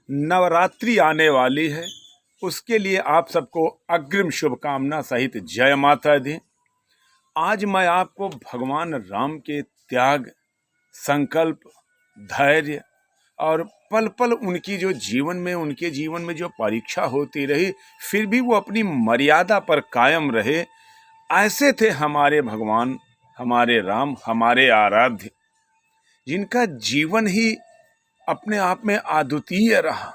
नवरात्रि आने वाली है, उसके लिए आप सबको अग्रिम शुभकामना सहित जय माता दी। आज मैं आपको भगवान राम के त्याग, संकल्प, धैर्य और पल पल उनके जीवन में जो परीक्षा होती रही, फिर भी वो अपनी मर्यादा पर कायम रहे। ऐसे थे हमारे भगवान, हमारे राम, हमारे आराध्य, जिनका जीवन ही अपने आप में अद्वितीय रहा।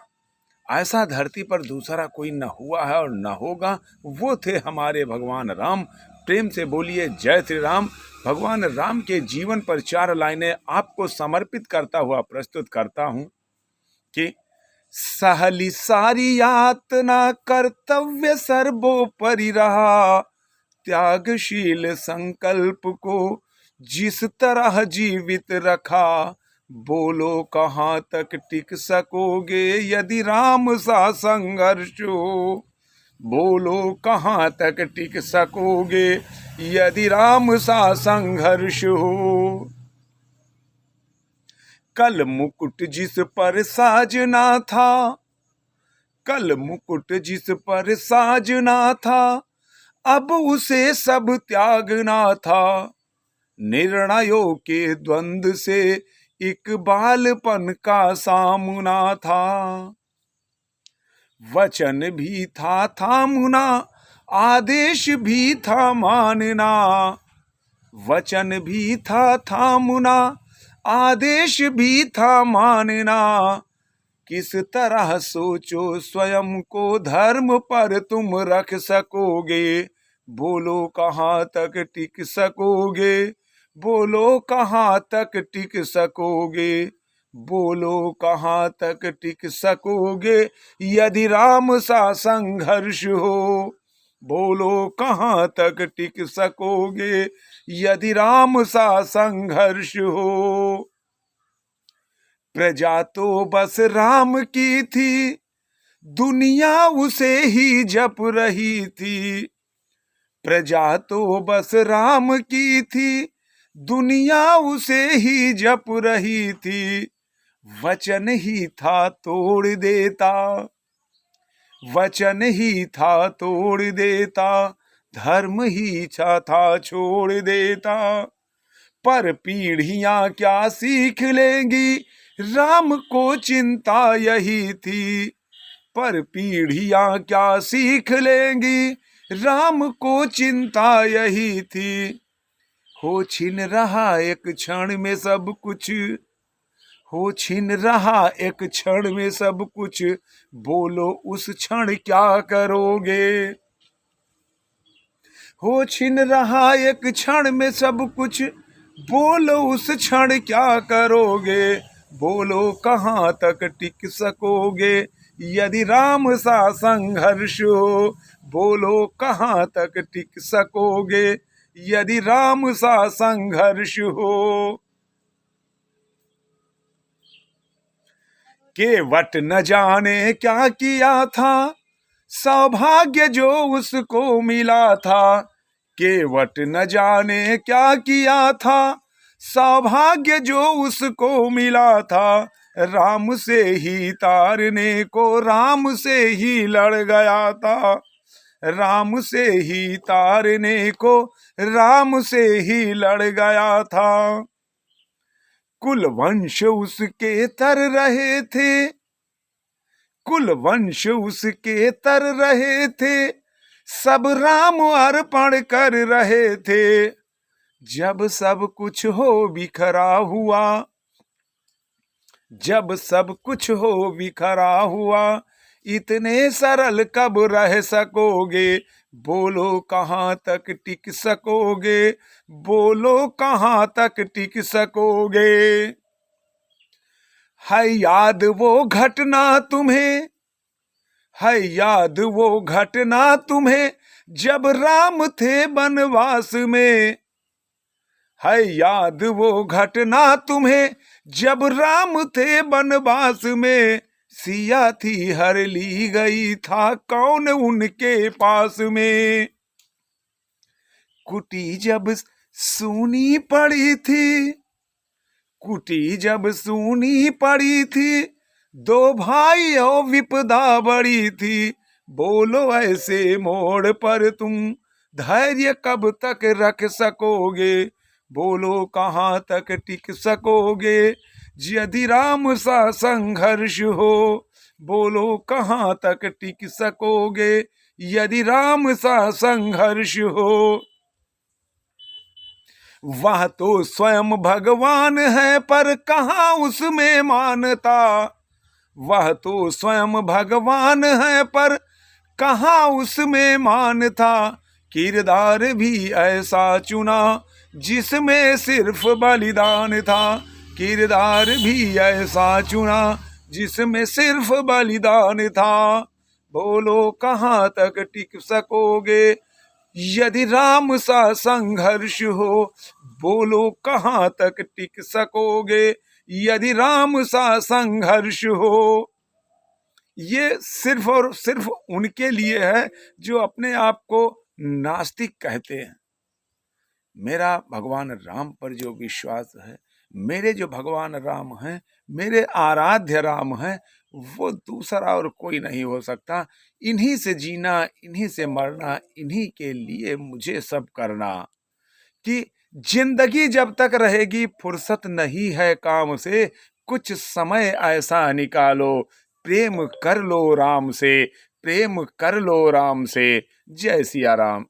ऐसा धरती पर दूसरा कोई न हुआ है और न होगा। वो थे हमारे भगवान राम। प्रेम से बोलिए जय श्री राम। भगवान राम के जीवन पर 4 लाइनें आपको समर्पित करता हुआ प्रस्तुत करता हूं कि सहली सारी यातना कर्तव्य सर्वोपरि रहा, त्यागशील संकल्प को जिस तरह जीवित रखा, बोलो कहाँ तक टिक सकोगे यदि राम सा संघर्ष हो, बोलो कहाँ तक टिक सकोगे यदि राम सा संघर्ष हो। कल मुकुट जिस पर साजना था, कल मुकुट जिस पर साजना था, अब उसे सब त्यागना था। निर्णयों के द्वंद से एक बालपन का सामना था। वचन भी था थामना, आदेश भी था मानना। वचन भी था थामना, आदेश भी था मानना। किस तरह सोचो स्वयं को धर्म पर तुम रख सकोगे, बोलो कहाँ तक टिक सकोगे, बोलो कहाँ तक टिक सकोगे, बोलो कहाँ तक टिक सकोगे यदि राम सा संघर्ष हो, बोलो कहाँ तक टिक सकोगे यदि राम सा संघर्ष हो। प्रजा तो बस राम की थी, दुनिया उसे ही जप रही थी। प्रजा तो बस राम की थी, दुनिया उसे ही जप रही थी। वचन ही था तोड़ देता, वचन ही था तोड़ देता, धर्म ही था छोड़ देता। पर पीढ़ियां क्या सीख लेंगी, राम को चिंता यही थी। पर पीढ़ियां क्या सीख लेंगी, राम को चिंता यही थी। हो छिन रहा एक क्षण में सब कुछ, हो छिन रहा एक क्षण में सब कुछ, बोलो उस क्षण क्या करोगे। हो छिन रहा एक क्षण में सब कुछ, बोलो उस क्षण क्या करोगे, बोलो कहाँ तक टिक सकोगे यदि राम सा संघर्ष हो, बोलो कहाँ तक टिक सकोगे यदि राम सा संघर्ष हो। केवट न जाने क्या किया था, सौभाग्य जो उसको मिला था। केवट न जाने क्या किया था, सौभाग्य जो उसको मिला था। राम से ही तारने को राम से ही लड़ गया था, राम से ही तारने को राम से ही लड़ गया था। कुल वंश उसके तर रहे थे, कुल वंश उसके तर रहे थे, सब राम अर्पण कर रहे थे। जब सब कुछ हो बिखरा हुआ, जब सब कुछ हो बिखरा हुआ, इतने सरल कब रह सकोगे, बोलो कहाँ तक टिक सकोगे, बोलो कहाँ तक टिक सकोगे। है याद वो घटना तुम्हें, है याद वो घटना तुम्हें, जब राम थे वनवास में। है याद वो घटना तुम्हें, जब राम थे वनवास में। सिया थी हर ली गई था कौन उनके पास में। कुटी जब सूनी पड़ी थी, कुटी जब सूनी पड़ी थी, दो भाइयों विपदा बड़ी थी, बोलो ऐसे मोड़ पर तुम धैर्य कब तक रख सकोगे, बोलो कहाँ तक टिक सकोगे, यदि राम सा संघर्ष हो, बोलो कहाँ तक टिक सकोगे, यदि राम सा संघर्ष हो। वह तो स्वयं भगवान है पर कहाँ उसमें मानता, वह तो स्वयं भगवान है पर कहाँ उसमें मान था, किरदार भी ऐसा चुना जिसमें सिर्फ बलिदान था, किरदार भी ऐसा चुना जिसमें सिर्फ बलिदान था, बोलो कहाँ तक टिक सकोगे, यदि राम सा संघर्ष हो, बोलो कहाँ तक टिक सकोगे, यदि राम सा संघर्ष हो। ये सिर्फ और सिर्फ उनके लिए है जो अपने आप को नास्तिक कहते हैं। मेरा भगवान राम पर जो विश्वास है, मेरे जो भगवान राम हैं, मेरे आराध्य राम हैं, वो दूसरा और कोई नहीं हो सकता। इन्हीं से जीना, इन्हीं से मरना, इन्हीं के लिए मुझे सब करना। कि जिंदगी जब तक रहेगी फुर्सत नहीं है काम से, कुछ समय ऐसा निकालो, प्रेम कर लो राम से, प्रेम कर लो राम से। जय सिया राम।